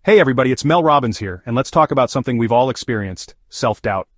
Hey everybody, it's Mel Robbins here, and let's talk about something we've all experienced: self-doubt.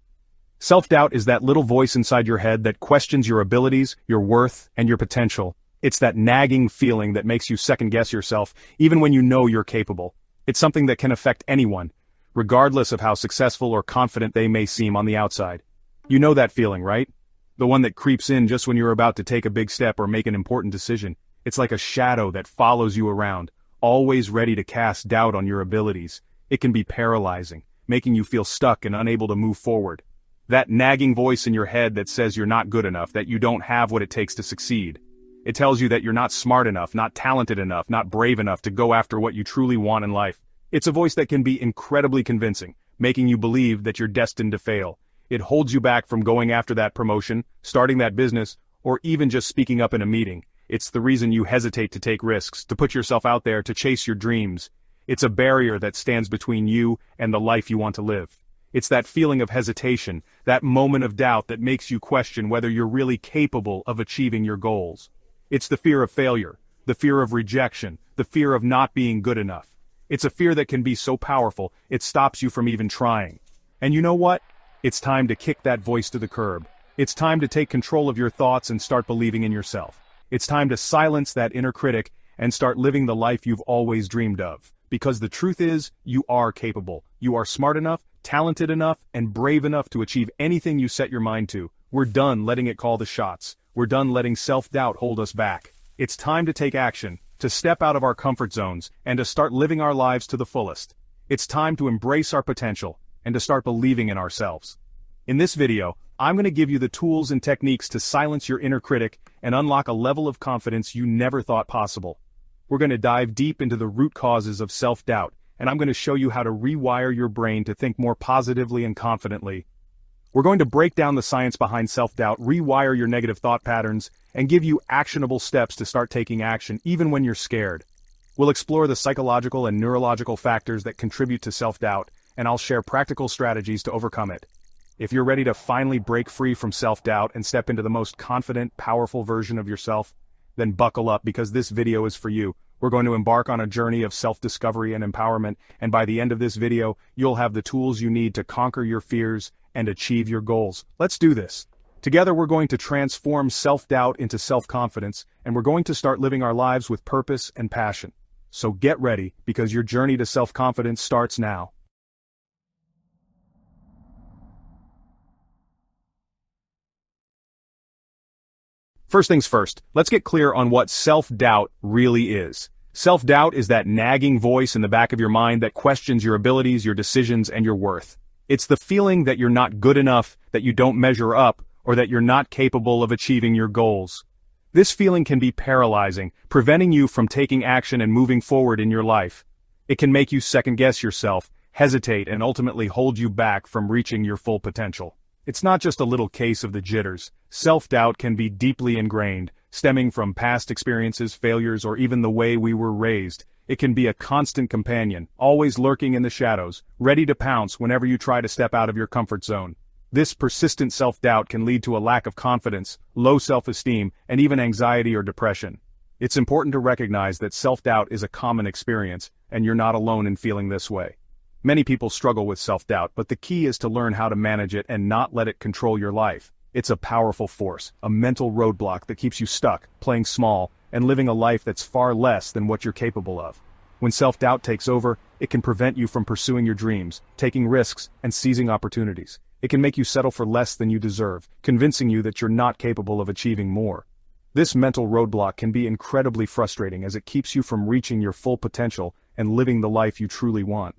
Self-doubt is that little voice inside your head that questions your abilities, your worth, and your potential. It's that nagging feeling that makes you second-guess yourself, even when you know you're capable. It's something that can affect anyone, regardless of how successful or confident they may seem on the outside. You know that feeling, right? The one that creeps in just when you're about to take a big step or make an important decision. It's like a shadow that follows you around, always ready to cast doubt on your abilities. It can be paralyzing, making you feel stuck and unable to move forward. That nagging voice in your head that says you're not good enough, that you don't have what it takes to succeed. It tells you that you're not smart enough, not talented enough, not brave enough to go after what you truly want in life. It's a voice that can be incredibly convincing, making you believe that you're destined to fail. It holds you back from going after that promotion, starting that business, or even just speaking up in a meeting. It's the reason you hesitate to take risks, to put yourself out there, to chase your dreams. It's a barrier that stands between you and the life you want to live. It's that feeling of hesitation, that moment of doubt that makes you question whether you're really capable of achieving your goals. It's the fear of failure, the fear of rejection, the fear of not being good enough. It's a fear that can be so powerful, it stops you from even trying. And you know what? It's time to kick that voice to the curb. It's time to take control of your thoughts and start believing in yourself. It's time to silence that inner critic and start living the life you've always dreamed of. Because the truth is, you are capable. You are smart enough, talented enough, and brave enough to achieve anything you set your mind to. We're done letting it call the shots. We're done letting self-doubt hold us back. It's time to take action, to step out of our comfort zones, and to start living our lives to the fullest. It's time to embrace our potential, and to start believing in ourselves. In this video, I'm going to give you the tools and techniques to silence your inner critic and unlock a level of confidence you never thought possible. We're going to dive deep into the root causes of self-doubt, and I'm going to show you how to rewire your brain to think more positively and confidently. We're going to break down the science behind self-doubt, rewire your negative thought patterns, and give you actionable steps to start taking action even when you're scared. We'll explore the psychological and neurological factors that contribute to self-doubt, and I'll share practical strategies to overcome it. If you're ready to finally break free from self-doubt and step into the most confident, powerful version of yourself, then buckle up because this video is for you. We're going to embark on a journey of self-discovery and empowerment, and by the end of this video, you'll have the tools you need to conquer your fears and achieve your goals. Let's do this. Together we're going to transform self-doubt into self-confidence, and we're going to start living our lives with purpose and passion. So get ready, because your journey to self-confidence starts now. First things first, let's get clear on what self-doubt really is. Self-doubt is that nagging voice in the back of your mind that questions your abilities, your decisions, and your worth. It's the feeling that you're not good enough, that you don't measure up, or that you're not capable of achieving your goals. This feeling can be paralyzing, preventing you from taking action and moving forward in your life. It can make you second-guess yourself, hesitate, and ultimately hold you back from reaching your full potential. It's not just a little case of the jitters. Self-doubt can be deeply ingrained, stemming from past experiences, failures, or even the way we were raised. It can be a constant companion, always lurking in the shadows, ready to pounce whenever you try to step out of your comfort zone. This persistent self-doubt can lead to a lack of confidence, low self-esteem, and even anxiety or depression. It's important to recognize that self-doubt is a common experience, and you're not alone in feeling this way. Many people struggle with self-doubt, but the key is to learn how to manage it and not let it control your life. It's a powerful force, a mental roadblock that keeps you stuck, playing small, and living a life that's far less than what you're capable of. When self-doubt takes over, it can prevent you from pursuing your dreams, taking risks, and seizing opportunities. It can make you settle for less than you deserve, convincing you that you're not capable of achieving more. This mental roadblock can be incredibly frustrating as it keeps you from reaching your full potential and living the life you truly want.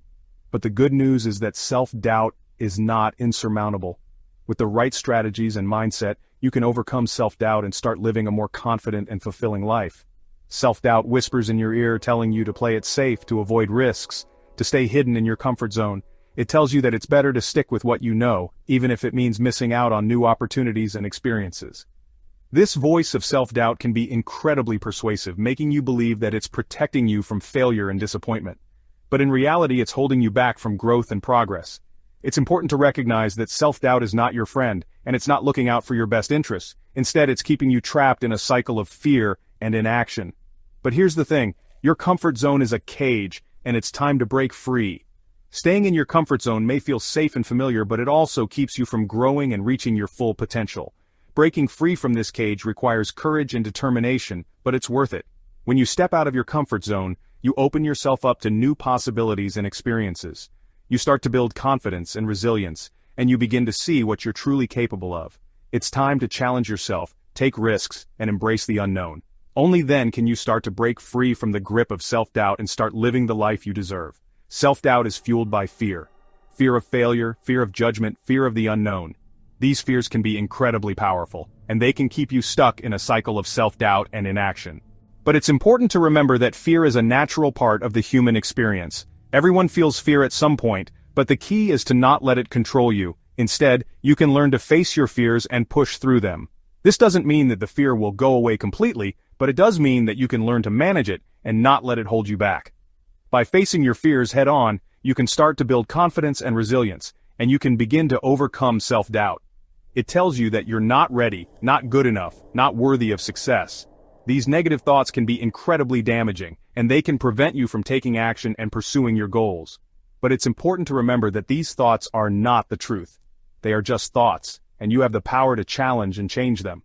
But the good news is that self-doubt is not insurmountable. With the right strategies and mindset, you can overcome self-doubt and start living a more confident and fulfilling life. Self-doubt whispers in your ear telling you to play it safe, to avoid risks, to stay hidden in your comfort zone. It tells you that it's better to stick with what you know, even if it means missing out on new opportunities and experiences. This voice of self-doubt can be incredibly persuasive, making you believe that it's protecting you from failure and disappointment. But in reality, it's holding you back from growth and progress. It's important to recognize that self-doubt is not your friend, and it's not looking out for your best interests. Instead, it's keeping you trapped in a cycle of fear and inaction. But here's the thing, your comfort zone is a cage. and it's time to break free. Staying in your comfort zone may feel safe and familiar, but it also keeps you from growing and reaching your full potential. Breaking free from this cage requires courage and determination, but it's worth it. When you step out of your comfort zone, you open yourself up to new possibilities and experiences. You start to build confidence and resilience, and you begin to see what you're truly capable of. It's time to challenge yourself, take risks, and embrace the unknown. Only then can you start to break free from the grip of self-doubt and start living the life you deserve. Self-doubt is fueled by fear. Fear of failure, fear of judgment, fear of the unknown. These fears can be incredibly powerful, and they can keep you stuck in a cycle of self-doubt and inaction. But it's important to remember that fear is a natural part of the human experience. Everyone feels fear at some point, but the key is to not let it control you. Instead, you can learn to face your fears and push through them. This doesn't mean that the fear will go away completely, but it does mean that you can learn to manage it and not let it hold you back. By facing your fears head-on, you can start to build confidence and resilience, and you can begin to overcome self-doubt. It tells you that you're not ready, not good enough, not worthy of success. These negative thoughts can be incredibly damaging, and they can prevent you from taking action and pursuing your goals. But it's important to remember that these thoughts are not the truth. They are just thoughts, and you have the power to challenge and change them.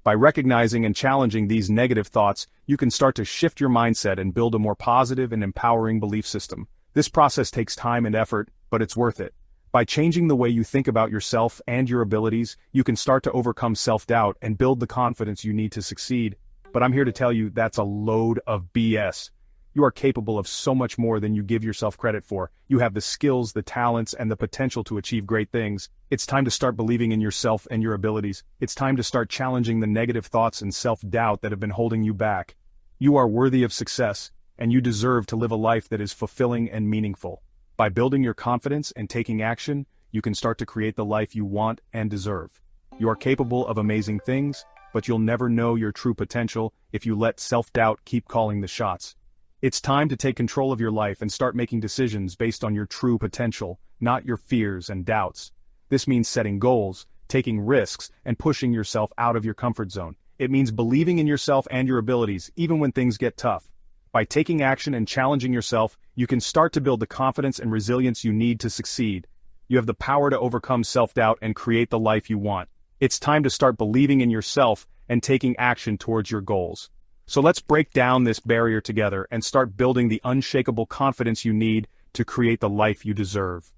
By recognizing and challenging these negative thoughts, you can start to shift your mindset and build a more positive and empowering belief system. This process takes time and effort, but it's worth it. By changing the way you think about yourself and your abilities, you can start to overcome self-doubt and build the confidence you need to succeed. But I'm here to tell you that's a load of BS. You are capable of so much more than you give yourself credit for. You have the skills, the talents, and the potential to achieve great things. It's time to start believing in yourself and your abilities. It's time to start challenging the negative thoughts and self-doubt that have been holding you back. You are worthy of success, and you deserve to live a life that is fulfilling and meaningful. By building your confidence and taking action, you can start to create the life you want and deserve. You are capable of amazing things, but you'll never know your true potential if you let self-doubt keep calling the shots. It's time to take control of your life and start making decisions based on your true potential, not your fears and doubts. This means setting goals, taking risks, and pushing yourself out of your comfort zone. It means believing in yourself and your abilities, even when things get tough. By taking action and challenging yourself, you can start to build the confidence and resilience you need to succeed. You have the power to overcome self-doubt and create the life you want. It's time to start believing in yourself and taking action towards your goals. So let's break down this barrier together and start building the unshakable confidence you need to create the life you deserve.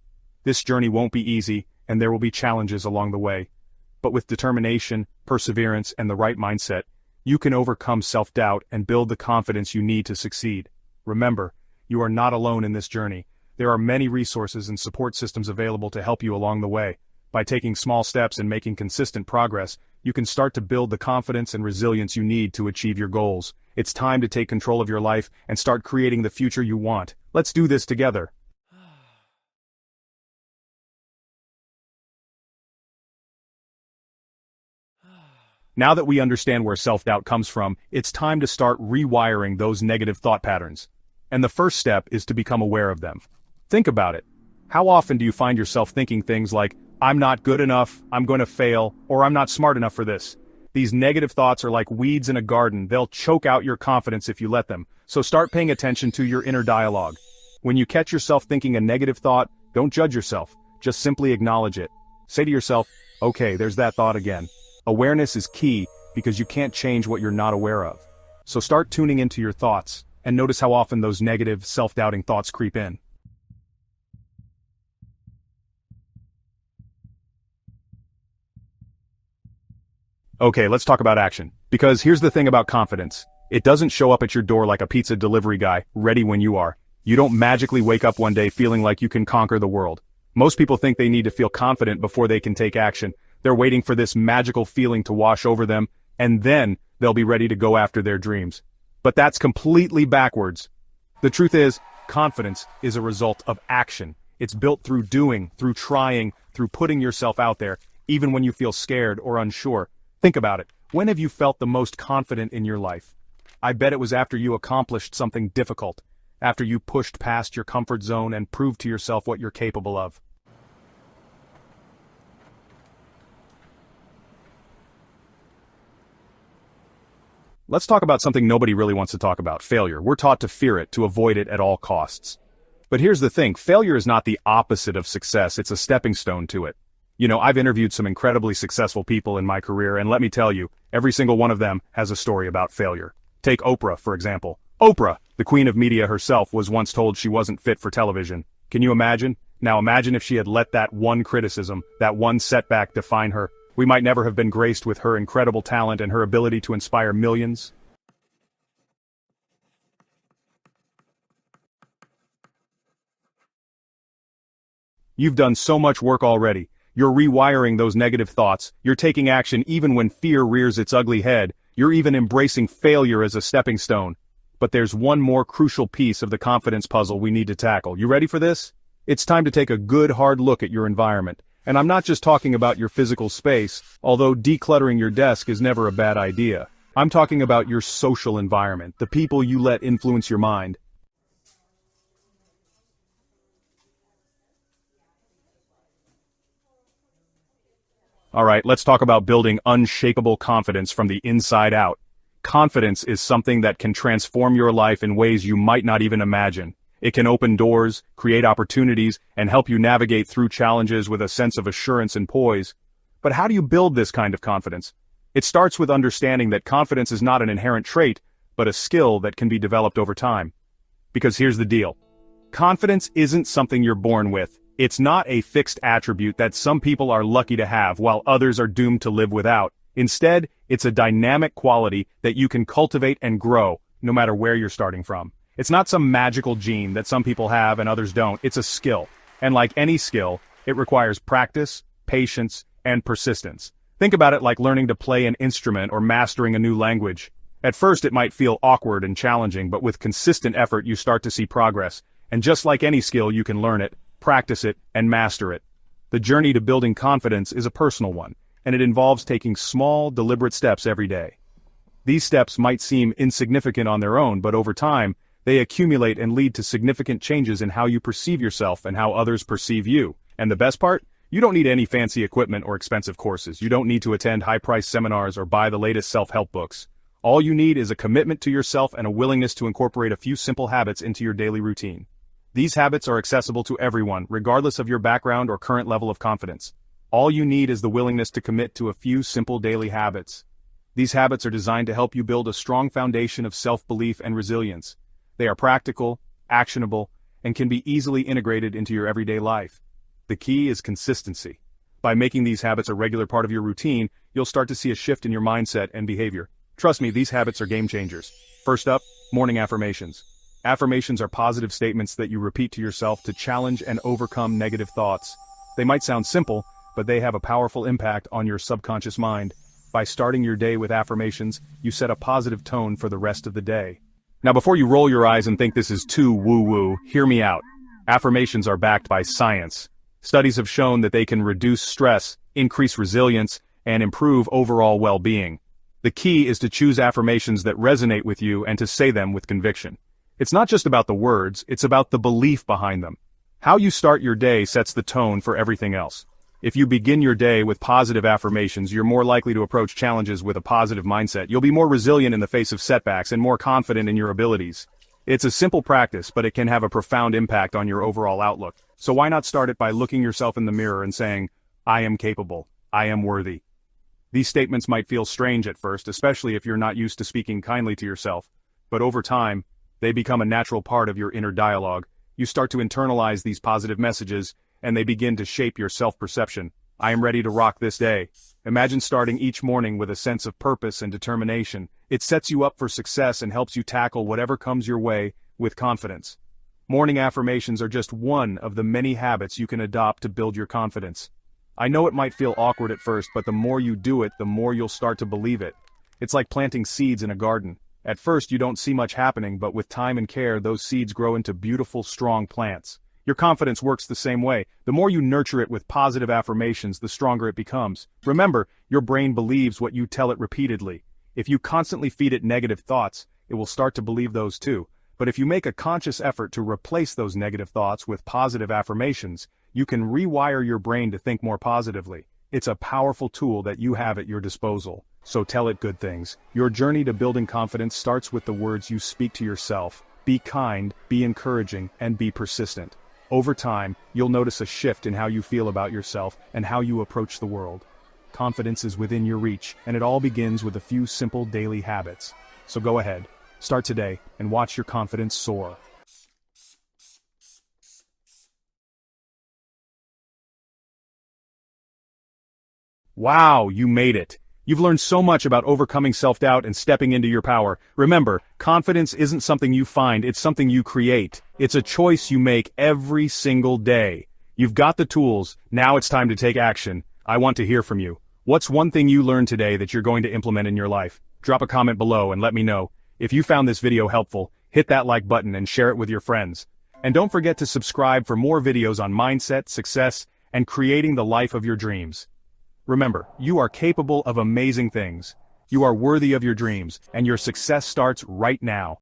This journey won't be easy, and there will be challenges along the way. But with determination, perseverance, and the right mindset, you can overcome self-doubt and build the confidence you need to succeed. Remember, you are not alone in this journey. There are many resources and support systems available to help you along the way. By taking small steps and making consistent progress, you can start to build the confidence and resilience you need to achieve your goals. It's time to take control of your life and start creating the future you want. Let's do this together. Now that we understand where self-doubt comes from, it's time to start rewiring those negative thought patterns. And the first step is to become aware of them. Think about it. How often do you find yourself thinking things like, I'm not good enough, I'm going to fail, or I'm not smart enough for this? These negative thoughts are like weeds in a garden. They'll choke out your confidence if you let them. So start paying attention to your inner dialogue. When you catch yourself thinking a negative thought, don't judge yourself. Just simply acknowledge it. Say to yourself, okay, there's that thought again. Awareness is key because you can't change what you're not aware of. So start tuning into your thoughts and notice how often those negative, self-doubting thoughts creep in. Okay, let's talk about action. Because here's the thing about confidence. It doesn't show up at your door like a pizza delivery guy, ready when you are. You don't magically wake up one day feeling like you can conquer the world. Most people think they need to feel confident before they can take action. They're waiting for this magical feeling to wash over them, and then they'll be ready to go after their dreams. But that's completely backwards. The truth is, confidence is a result of action. It's built through doing, through trying, through putting yourself out there, even when you feel scared or unsure. Think about it. When have you felt the most confident in your life? I bet it was after you accomplished something difficult, after you pushed past your comfort zone and proved to yourself what you're capable of. Let's talk about something nobody really wants to talk about, failure. We're taught to fear it, to avoid it at all costs. But here's the thing, failure is not the opposite of success, it's a stepping stone to it. I've interviewed some incredibly successful people in my career, and let me tell you, every single one of them has a story about failure. Take Oprah, for example. Oprah, the queen of media herself, was once told she wasn't fit for television. Can you imagine? Now imagine if she had let that one criticism, that one setback define her. We might never have been graced with her incredible talent and her ability to inspire millions. You've done so much work already. You're rewiring those negative thoughts, you're taking action even when fear rears its ugly head, you're even embracing failure as a stepping stone. But there's one more crucial piece of the confidence puzzle we need to tackle. You ready for this? It's time to take a good hard look at your environment. And I'm not just talking about your physical space, although decluttering your desk is never a bad idea. I'm talking about your social environment, the people you let influence your mind. Alright, let's talk about building unshakable confidence from the inside out. Confidence is something that can transform your life in ways you might not even imagine. It can open doors, create opportunities, and help you navigate through challenges with a sense of assurance and poise. But how do you build this kind of confidence? It starts with understanding that confidence is not an inherent trait, but a skill that can be developed over time. Because here's the deal. Confidence isn't something you're born with. It's not a fixed attribute that some people are lucky to have while others are doomed to live without. Instead, it's a dynamic quality that you can cultivate and grow, no matter where you're starting from. It's not some magical gene that some people have and others don't. It's a skill. And like any skill, it requires practice, patience, and persistence. Think about it like learning to play an instrument or mastering a new language. At first it might feel awkward and challenging, but with consistent effort you start to see progress. And just like any skill, you can learn it, practice it, and master it. The journey to building confidence is a personal one, and it involves taking small, deliberate steps every day. These steps might seem insignificant on their own, but over time, they accumulate and lead to significant changes in how you perceive yourself and how others perceive you. And the best part? You don't need any fancy equipment or expensive courses. You don't need to attend high-priced seminars or buy the latest self-help books. All you need is a commitment to yourself and a willingness to incorporate a few simple habits into your daily routine. These habits are accessible to everyone, regardless of your background or current level of confidence. All you need is the willingness to commit to a few simple daily habits. These habits are designed to help you build a strong foundation of self-belief and resilience. They are practical, actionable, and can be easily integrated into your everyday life. The key is consistency. By making these habits a regular part of your routine, you'll start to see a shift in your mindset and behavior. Trust me, these habits are game changers. First up, morning affirmations. Affirmations are positive statements that you repeat to yourself to challenge and overcome negative thoughts. They might sound simple, but they have a powerful impact on your subconscious mind. By starting your day with affirmations, you set a positive tone for the rest of the day. Now before you roll your eyes and think this is too woo-woo, hear me out. Affirmations are backed by science. Studies have shown that they can reduce stress, increase resilience, and improve overall well-being. The key is to choose affirmations that resonate with you and to say them with conviction. It's not just about the words, it's about the belief behind them. How you start your day sets the tone for everything else. If you begin your day with positive affirmations, you're more likely to approach challenges with a positive mindset. You'll be more resilient in the face of setbacks and more confident in your abilities. It's a simple practice, but it can have a profound impact on your overall outlook. So why not start it by looking yourself in the mirror and saying, I am capable, I am worthy. These statements might feel strange at first, especially if you're not used to speaking kindly to yourself. But over time, they become a natural part of your inner dialogue. You start to internalize these positive messages, and they begin to shape your self-perception. I am ready to rock this day. Imagine starting each morning with a sense of purpose and determination. It sets you up for success and helps you tackle whatever comes your way with confidence. Morning affirmations are just one of the many habits you can adopt to build your confidence. I know it might feel awkward at first, but the more you do it, the more you'll start to believe it. It's like planting seeds in a garden. At first you don't see much happening, but with time and care, those seeds grow into beautiful, strong plants. Your confidence works the same way. The more you nurture it with positive affirmations, the stronger it becomes. Remember, your brain believes what you tell it repeatedly. If you constantly feed it negative thoughts, it will start to believe those too. But if you make a conscious effort to replace those negative thoughts with positive affirmations, you can rewire your brain to think more positively. It's a powerful tool that you have at your disposal. So tell it good things. Your journey to building confidence starts with the words you speak to yourself. Be kind, be encouraging, and be persistent. Over time, you'll notice a shift in how you feel about yourself and how you approach the world. Confidence is within your reach, and it all begins with a few simple daily habits. So go ahead, start today, and watch your confidence soar. Wow, you made it! You've learned so much about overcoming self-doubt and stepping into your power. Remember, confidence isn't something you find, it's something you create. It's a choice you make every single day. You've got the tools, now it's time to take action. I want to hear from you. What's one thing you learned today that you're going to implement in your life? Drop a comment below and let me know. If you found this video helpful, hit that like button and share it with your friends. And don't forget to subscribe for more videos on mindset, success, and creating the life of your dreams. Remember, you are capable of amazing things. You are worthy of your dreams, and your success starts right now.